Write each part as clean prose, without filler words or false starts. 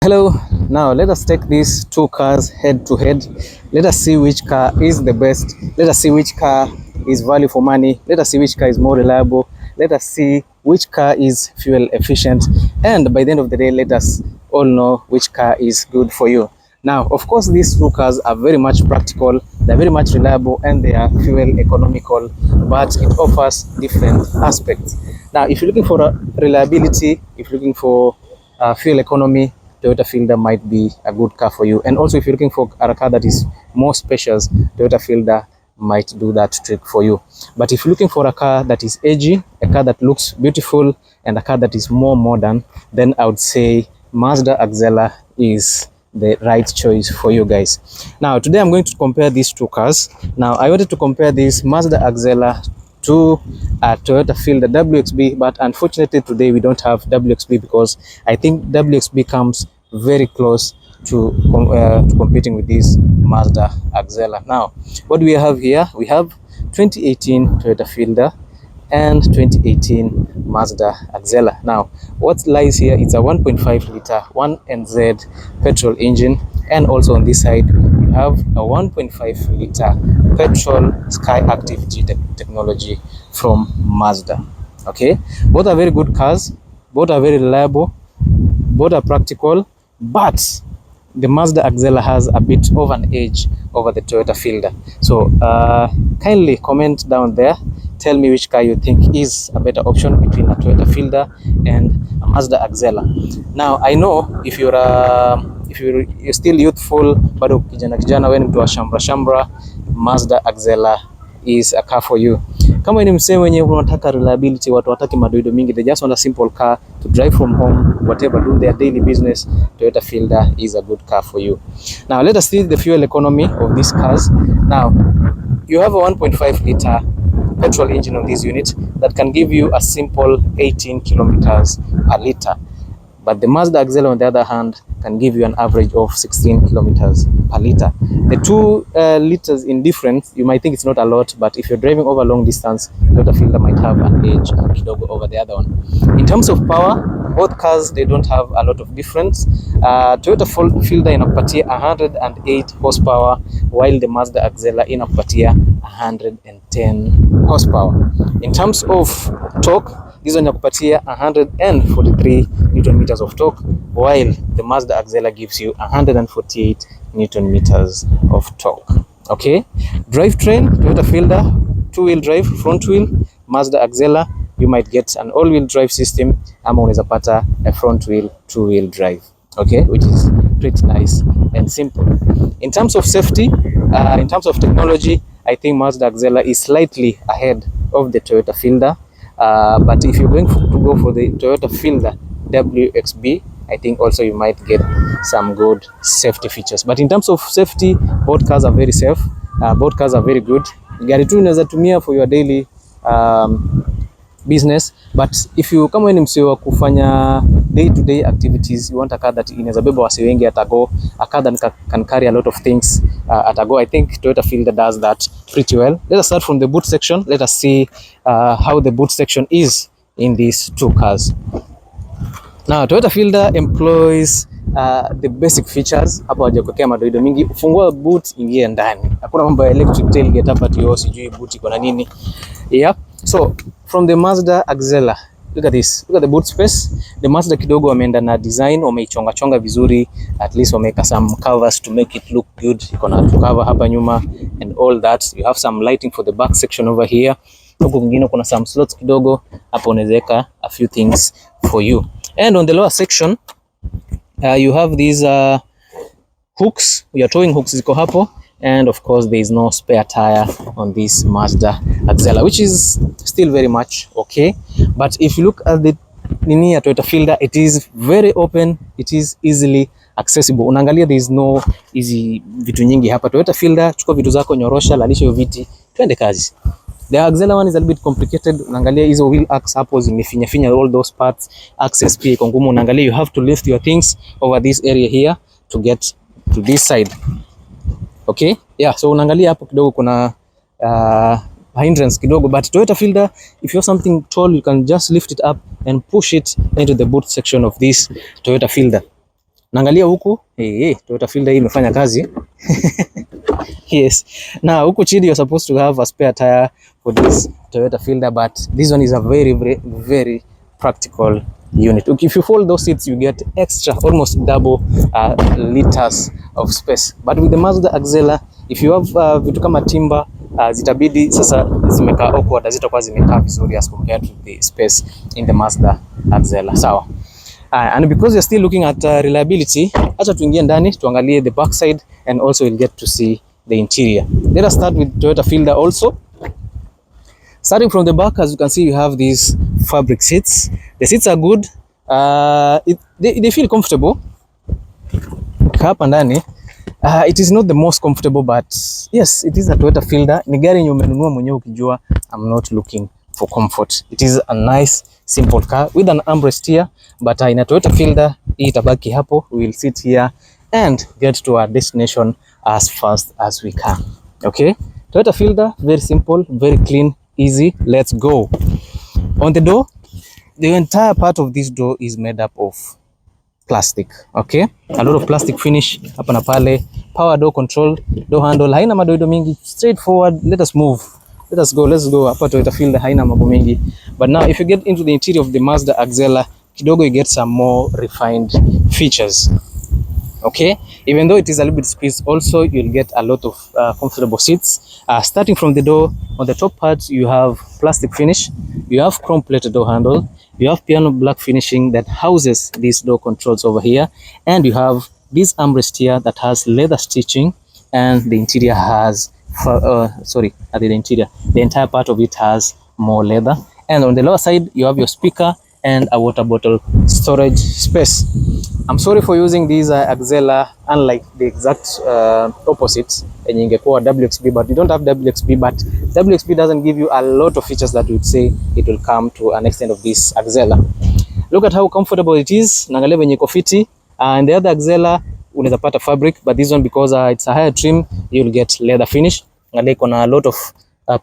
Hello, now let us take these two cars head to head. Let us see which car is the best. Let us see which car is value for money. Let us see which car is more reliable. Let us see which car is fuel efficient. And by the end of the day, let us all know which car is good for you. Now, of course, these two cars are very much practical, they're very much reliable, and they are fuel economical, but it offers different aspects. Now, if you're looking for reliability, if you're looking for fuel economy, Toyota Fielder might be a good car for you. And also if you're looking for a car that is more spacious, Toyota Fielder might do that trick for you. But if you're looking for a car that is edgy, a car that looks beautiful, and a car that is more modern, then I would say Mazda Axela is the right choice for you guys. Now today I'm going to compare these two cars. Now I wanted to compare this Mazda Axela to Toyota Fielder WXB, but unfortunately today we don't have WXB because I think WXB comes very close to competing with this Mazda Axela. Now what do we have here? We have 2018 Toyota Fielder and 2018 Mazda Axela. Now what lies here, it's a 1.5 liter 1NZ petrol engine, and also on this side you have a 1.5 liter petrol Sky Active G technology from Mazda. Okay, both are very good cars, both are very reliable, both are practical, but the Mazda Axela has a bit of an edge over the Toyota Fielder. So kindly comment down there, tell me which car you think is a better option between a Toyota Fielder and a Mazda Axela. Now I know if you're still youthful, bado kijana wewe ni mtu wa shambra, Mazda Axela is a car for you. Kama ni msee mwenye unataka reliability, watu wataki madoido mingi, they just want a simple car to drive from home, whatever, do their daily business, Toyota Fielder is a good car for you. Now let us see the fuel economy of these cars. Now you have a 1.5 liter petrol engine on this unit that can give you a simple 18 kilometers per liter. But the Mazda Axela on the other hand can give you an average of 16 kilometers per liter. The 2 liters in difference, you might think it's not a lot, but if you're driving over long distance, Toyota Fielder might have an edge kidogo over the other one. In terms of power, both cars, they don't have a lot of difference. Toyota Fielder inakupatia 108 horsepower, while the Mazda Axela inakupatia 110 horsepower. In terms of torque, this one inakupatia 143 Newton meters of torque, while the Mazda Axela gives you 148 Newton meters of torque. Okay, drivetrain, Toyota Fielder 2-wheel drive, front wheel. Mazda Axela you might get an all-wheel drive system, ama unaweza pata a front wheel 2-wheel drive. Okay, which is pretty nice and simple. In terms of safety, in terms of technology, I think Mazda Axela is slightly ahead of the Toyota Fielder. But if you're going to go for the Toyota Fielder WXB, I think also you might get some good safety features. But in terms of safety, both cars are very safe. Both cars are very good. Gari tu unaweza tumia for your daily business, but if you kama ni msee wa kufanya day to day activities, you want a car that inaweza beba wasi wengi atago, a car that can carry a lot of things atago. I think Toyota Fielder does that pretty well. Let us start from the boot section. Let us see how the boot section is in these two cars. Now Toyota Fielder employs the basic features. Hapo hawajakokea madoido mingi. Fungua boot, ingia ndani. Hakuna mambo ya electric tailgate hapa ati sijui boot iko na nini. Yeah. So from the Mazda Axela, look at this. Look at the boot space. The Mazda kidogo wameenda na design, wameichonga chonga vizuri. At least wameka some covers to make it look good. Iko na cover hapa nyuma and all that. You have some lighting for the back section over here. Huko kwingine kuna some slots kidogo. Hapo unaweza a few things for you. And on the lower section, you have these hooks. Your towing hooks ziko hapo. And of course there is no spare tire on this Mazda Axela, which is still very much okay. But if you look at the nini ya Toyota Fielder, it is very open, it is easily accessible. Unaangalia there is no easy vitu nyingi hapa. Toyota Fielder, chukua vitu zako, nyorosha, lalisha hiyo viti, twende kazi. The Axela one is a little bit complicated. Unaangalia hizo wheel arcs hapo zimefinya all those parts. Access pia iko ngumu. Unaangalia you have to lift your things over this area here to get to this side. Okay, yeah, so unaangalia hapo kidogo kuna hindrance kidogo, but Toyota Fielder, if you're something tall, you can just lift it up and push it into the boot section of this Toyota Fielder. Naangalia huku, Toyota Fielder hii imefanya kazi. Yes. Now huku chini you're supposed to have a spare tire for this Toyota Fielder, but this one is a very, very, very practical unit. If you fold those seats, you get extra, almost double liters of space. But with the Mazda Axela, if you have vitu kama timber, zitabidi sasa zimekaa awkward, hazitakuwa zimekaa vizuri as compared to the space in the Mazda Axela. Sawa. And because you're still looking at reliability, acha tuingie ndani tuangalie the back side, and also you'll get to see the interior. Let us start with Toyota Fielder also. Starting from the back, as you can see, you have these fabric seats. The seats are good. They feel comfortable. Hapa ndani, it is not the most comfortable, but yes, it is a Toyota Fielder. Ni gari yenye umenunua mwenyewe ukijua I'm not looking for comfort. It is a nice simple car with an armrest here, but in a Toyota Fielder hii itabaki hapo. We will sit here and get to our destination as fast as we can. Okay, Toyota Fielder, very simple, very clean, easy. Let's go. On the door, the entire part of this door is made up of plastic. Okay, a lot of plastic finish hapa na pale. Power door control, door handle, haina madoido mingi, straightforward. Let us move. Let's go. Hapa Toyota Fielder haina mambo mingi. But now if you get into the interior of the Mazda Axela, kidogo you get some more refined features. Okay, even though it is a little bit squeezed, also you'll get a lot of comfortable seats. Starting from the door, on the top part you have plastic finish, you have chrome plated door handle, you have piano black finishing that houses these door controls over here, and you have this armrest here that has leather stitching, and the interior has the entire part of it has more leather. And on the lower side you have your speaker and a water bottle storage space. I'm sorry for using these Axela unlike the exact opposite yenye ingekuwa WXB, but we don't have WXB, but WXB doesn't give you a lot of features that would say it will come to an extent of this Axela. Look at how comfortable it is. Naangalia venye iko fiti. And the other Axela unaweza pata fabric, but this one because it's a higher trim, you'll get leather finish. Naangalia iko na a lot of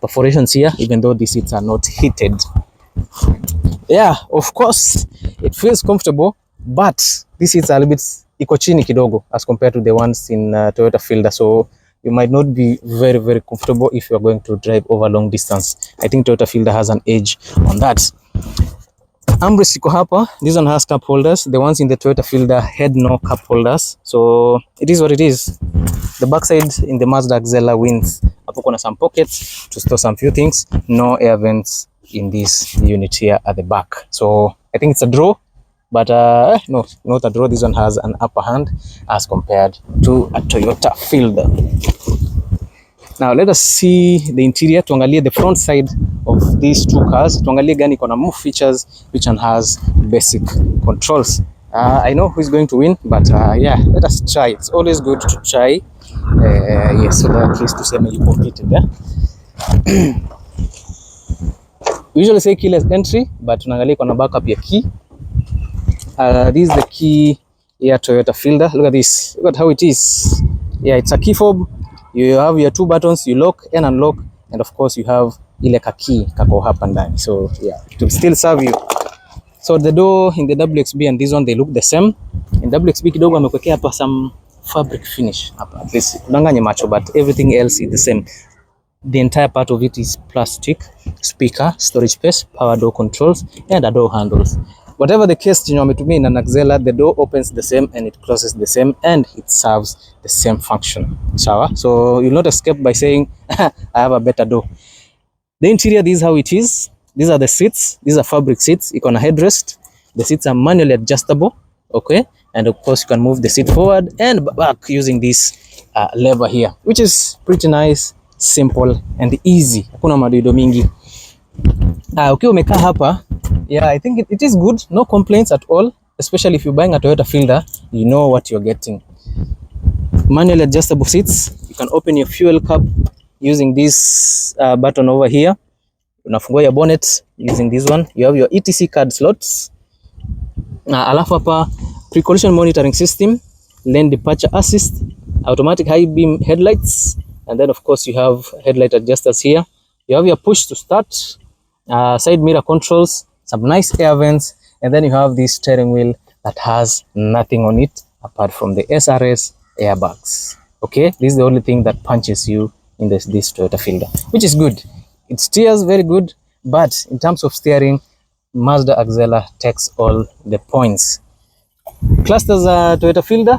perforations here, even though these seats are not heated. Yeah, of course it feels comfortable, but this seats are a little bit iko chini kidogo as compared to the ones in Toyota Fielder, so you might not be very, very comfortable if you are going to drive over long distance. I think Toyota Fielder has an edge on that. Armrest iko hapa. This one has cup holders. The ones in the Toyota Fielder had no cup holders, so it is what it is. The backside in the Mazda Axela wins. Hapo kuna some pockets to store some few things. No air vents in this unit here at the back, so I think it's a draw, but no, not a draw. This one has an upper hand as compared to a Toyota Fielder. Now let us see the interior. Tuangalie the front side of these two cars. Tuangalie gani iko na more features, which one has basic controls. I know who is going to win, but yeah, let us try. It's always good to try. Yes, so that at least tuseme you competed there. We usually say keyless entry, but tunaangalia iko na backup ya key. This is the key here, Toyota Fielder. Look at this. Look at how it is. Yeah, it's a key fob. You have your two buttons, you lock and unlock, and of course you have ile ka key kako hapa ndani. So yeah, it will still serve you. So the door in the WXB and this one, they look the same. In WXB kidogo amekwekea hapa some fabric finish hapa, at least udanganye macho, but everything else is the same. The entire part of it is plastic. Speaker, storage space, power door controls, and a door handles. Whatever the case chenye wametumia in an Axela, the door opens the same and it closes the same, and it serves the same function. Sawa? So you'll not escape by saying I have a better door. The interior, this is how it is. These are the seats. These are fabric seats. Iko na headrest. The seats are manually adjustable. Okay, and of course you can move the seat forward and back using this lever here, which is pretty nice, simple and easy. Hakuna madoido mingi. Ukiwa umekaa hapa, yeah, I think it is good. No complaints at all, especially if you're buying a Toyota Fielder, you know what you're getting. Manually adjustable seats. You can open your fuel cap using this button over here. Unafungua your bonnet using this one. You have your ETC card slots. Alafu hapa pre-collision monitoring system, lane departure assist, automatic high beam headlights, and then of course you have headlight adjusters here. You have your push to start, side mirror controls, some nice air vents, and then you have this steering wheel that has nothing on it apart from the SRS airbags. Okay, this is the only thing that punches you in this Toyota Fielder, which is good. It steers very good, but in terms of steering, Mazda Axela takes all the points. Clusters Toyota Fielder,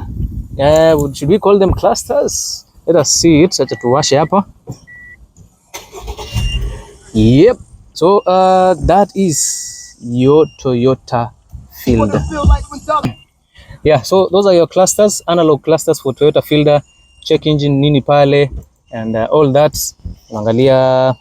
should we call them clusters? Let us see it. Acha tuwashe hapa. Yep. So that is your Toyota Fielder. Yeah, so those are your clusters, analog clusters for Toyota Fielder. Check engine nini pale and all that. Angalia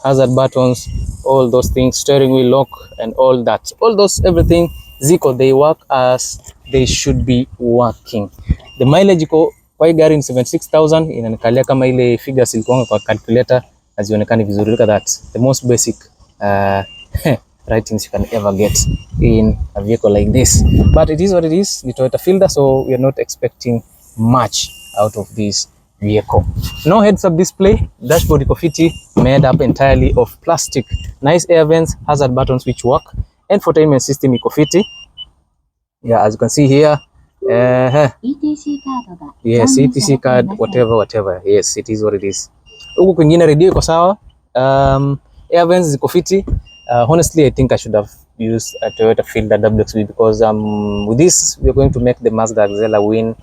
hazard buttons, all those things, steering wheel lock and all that. All those, everything ziko, they work as they should be working. The mileage iko kwa hii gari ni 76,000, inanikalia kama ile figures ilikuwa kwa calculator hazionekani vizuri. Look at that. The most basic ratings you can ever get in a vehicle like this. But it is what it is, the Toyota Fielder, so we are not expecting much out of this vehicle. No heads-up display, dashboard iko fiti, made up entirely of plastic. Nice air vents, hazard buttons which work, infotainment system iko fiti. Yeah, as you can see here, ETC card. Yes, ETC card, whatever. Yes, it is what it is. Huku kwingine radio iko sawa. Air vents ziko fiti. Honestly, I think I should have used a Toyota Fielder WXB because with this we're going to make the Mazda Axela win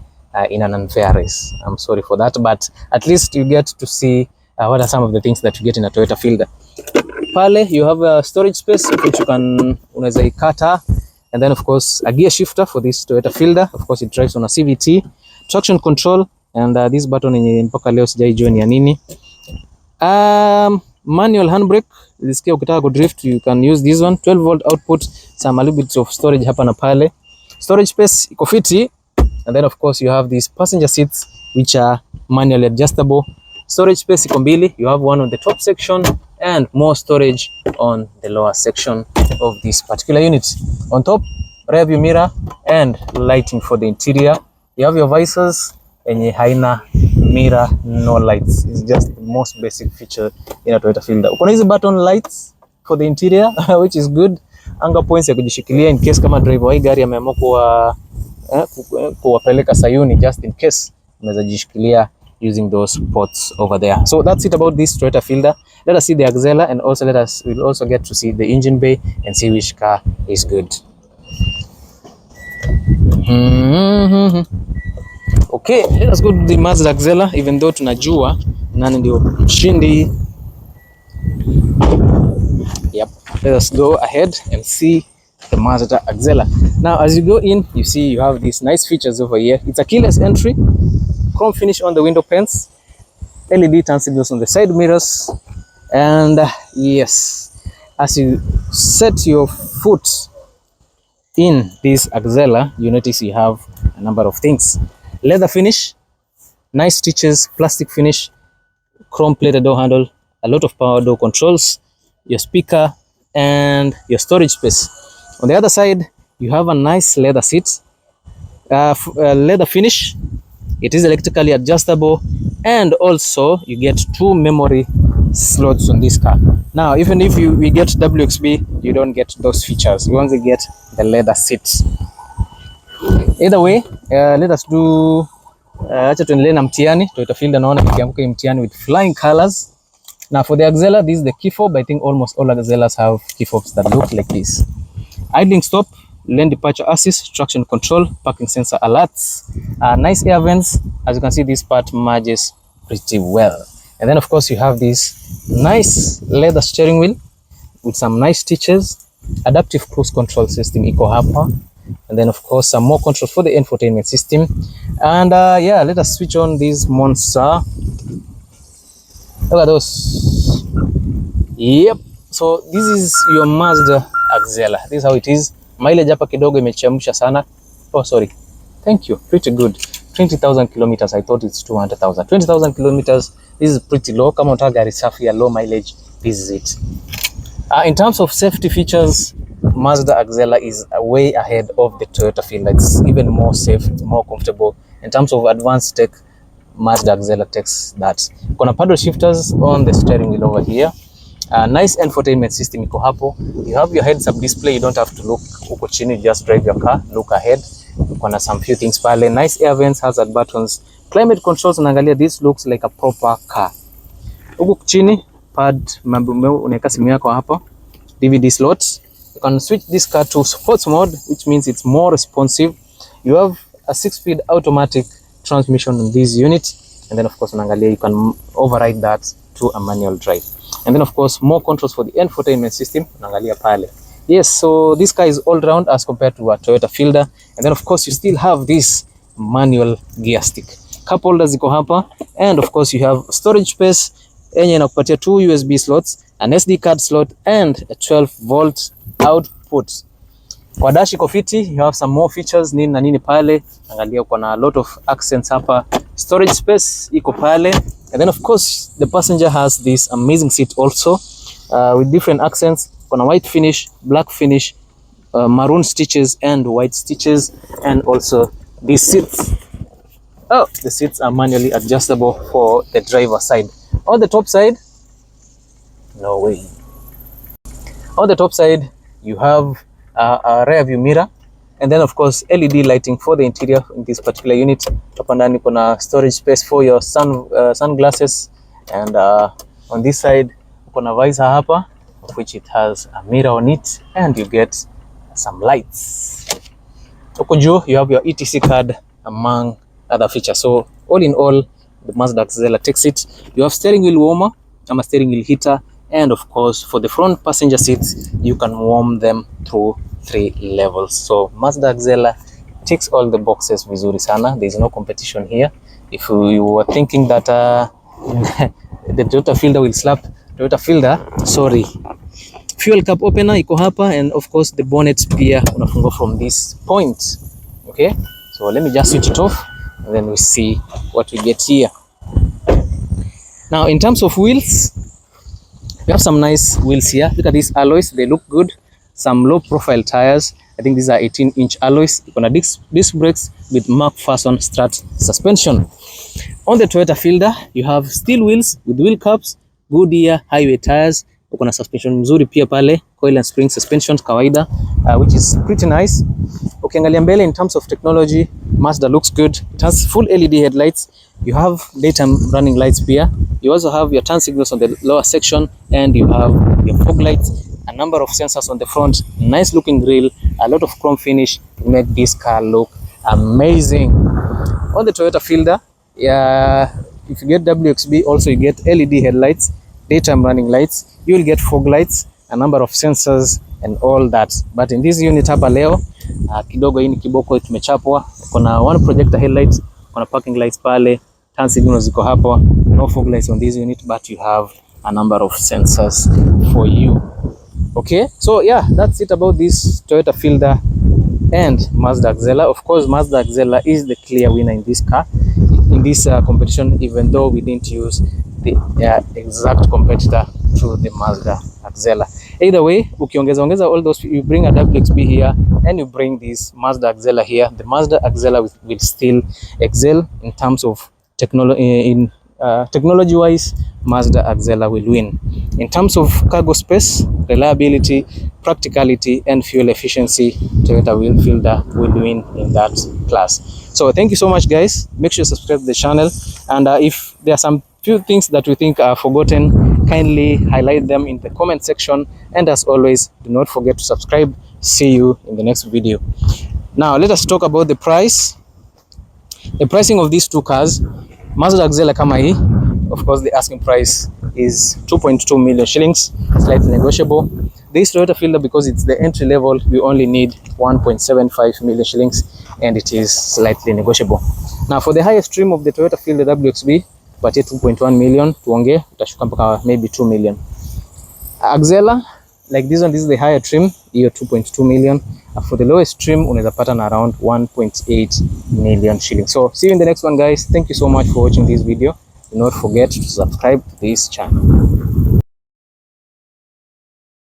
in an unfair race. I'm sorry for that, but at least you get to see what are some of the things that you get in a Toyota Fielder. Pale you have a storage space which you can unaweza ikata, and then of course a gear shifter for this Toyota Fielder. Of course it drives on a CVT, traction control, and this button yenye mpaka leo sijaijua ni ya nini. Manual handbrake. Ukitaka ukitaka ku drift you can use this one. 12 volt output, some a little bit of storage hapa na pale. Storage space iko fiti, and then of course you have these passenger seats which are manually adjustable. Storage space iko mbili, you have one on the top section and more storage on the lower section of this particular unit. On top, rear view mirror and lighting for the interior. You have your visors yenye haina mirror, no lights. It's just the most basic feature in a Toyota Fielder. Uko na hizi button lights for the interior which is good. Anga points ya kujishikilia in case kama driver wa gari ameamua kuwapeleka Sayuni, just in case unaweza jishikilia using those ports over there. So that's it about this Toyota Fielder. Let us see the Axela, and also we'll also get to see the engine bay and see which car is good. Okay, let us go to the Mazda Axela, even though tunajua nani ndio mshindi. Yep, let us go ahead and see the Mazda Axela. Now, as you go in, you see you have these nice features over here. It's a keyless entry, chrome finish on the window panes, LED turn signals on the side mirrors, and yes, as you set your foot in this Axela, you notice you have a number of things. Leather finish, nice stitches, plastic finish, chrome plated door handle, a lot of power door controls, your speaker, and your storage space. On the other side, you have a nice leather seat, leather finish. It is electrically adjustable, and also you get 2 memory slots on this car. Now, even if we get WXB, you don't get those features. You only get the leather seats. Either way, let us do acha tuendelee na mtihani. Toyota Fielder naona ikianguka mtihani with flying colors. Now for the Axela, this is the key fob. I think almost all Axelas have key fobs that look like this. Idling stop, lane departure assist, traction control, parking sensor alerts, nice air vents. As you can see, this part merges pretty well. And then of course you have this nice leather steering wheel with some nice stitches, adaptive cruise control system iko hapa, and then of course some more controls for the infotainment system. And yeah, let us switch on this monster. Look at those. Yep, so this is your Mazda Axela. This is how it is. Mileage hapa kidogo imechemsha sana. Oh sorry, thank you, pretty good. 20,000 kilometers. I thought it's 200,000. 20,000 kilometers. This is pretty low. Kama unataka gari safi ya low mileage, this is it. In terms of safety features, Mazda Axela is way ahead of the Toyota Fielder. It's even more safe, it's more comfortable. In terms of advanced tech, Mazda Axela takes that. Kuna paddle shifters on the steering wheel over here. Nice infotainment system iko hapo. You have your heads-up display. You don't have to look huko chini, just drive your car, look ahead. kuna some few things pale, nice air vents, hazard buttons, climate controls. Unaangalia, this looks like a proper car. Huku chini pad, unaweka simu yako hapa, DVD slots. You can switch this car to sports mode, which means it's more responsive. You have a 6-speed automatic transmission in this unit, and then of course unaangalia you can override that to a manual drive. And then of course more controls for the infotainment system, unaangalia pale. Yes, so this car is all round as compared to a Toyota Fielder. And then of course you still have this manual gear stick. Cup holders ziko hapa, and of course you have storage space yenye inakupatia 2 USB slots, an SD card slot and a 12-volt output. Kwa dash iko fiti, you have some more features nini na nini pale. Angalia uko na a lot of accents hapa. Storage space iko pale, and then of course the passenger has this amazing seat also with different accents. Kuna white finish, black finish, maroon stitches and white stitches, and also these seats. Oh, the seats are manually adjustable for the driver side. On the top side, no way. On the top side, you have a rear view mirror, and then of course LED lighting for the interior in this particular unit. Hapa ndani kuna storage space for your sunglasses, and on this side kuna visor hapa, of which it has a mirror on it, and you get some lights. Huko juu you have your ETC card among other features. So all in all, the Mazda Axela takes it. You have steering wheel warmer, a steering wheel heater, and of course for the front passenger seats you can warm them through 3 levels. So Mazda Axela ticks all the boxes vizuri sana. There is no competition here. If you were thinking that the Toyota Fielder will slap Toyota Fielder, sorry. Fuel cup opener iko hapa, and of course the bonnet pia unafungua from this point. Okay, so let me just switch it off, and then we see what we get here. Now in terms of wheels, we have some nice wheels here. Look at these alloys, they look good. Some low profile tires. I think these are 18-inch alloys. You're gonna disc brakes with McPherson strut suspension. On the Toyota Fielder, you have steel wheels with wheel cups, Goodyear highway tires. Uko na suspension mzuri pia pale, coil and spring suspensions kawaida, which is pretty nice. Ukiangalia mbele in terms of technology, Mazda looks good. It has full LED headlights. You have daytime running lights pia. You also have your turn signals on the lower section, and you have your fog lights, a number of sensors on the front, nice looking grille, a lot of chrome finish to make this car look amazing. On the Toyota Fielder, if you get WXB, also you get LED headlights, daytime running lights, you will get fog lights, a number of sensors and all that. But in this unit hapa leo kidogo hii ni kiboko tumechapwa. Kuna one projector headlights, kuna parking lights pale, turn signals ziko hapo, no fog lights on this unit, but you have a number of sensors for you. Okay, so yeah, that's it about this Toyota Fielder and Mazda Axela. Of course, Mazda Axela is the clear winner in this car, in this competition, even though we didn't use the exact competitor to the Mazda Axela. Either way, ukiongeza all those, you bring a WXB here and you bring this Mazda Axela here, the Mazda Axela will still excel in terms of technology. Technology-wise, Mazda Axela will win. In terms of cargo space, reliability, practicality, and fuel efficiency, Toyota Fielder will win in that class. So thank you so much, guys. Make sure you subscribe to the channel, and if there are some few things that we think are forgotten, kindly highlight them in the comment section. And as always, do not forget to subscribe. See you in the next video. Now let us talk about the price. The pricing of these two cars. Mazda Axela kama hii, of course the asking price is 2.2 million shillings, slightly negotiable. This Toyota Fielder, because it's the entry level, we only need 1.75 million shillings, and it is slightly negotiable. Now for the highest trim of the Toyota Fielder WXB, but 2.1 million, tuonge utashuka mpaka maybe 2 million. Axela, like this one, this is the higher trim, hiyo 2.2 million. For the lowest trim unaweza pata na around 1.8 million shillings. So see you in the next one, guys. Thank you so much for watching this video. Do not forget to subscribe to this channel.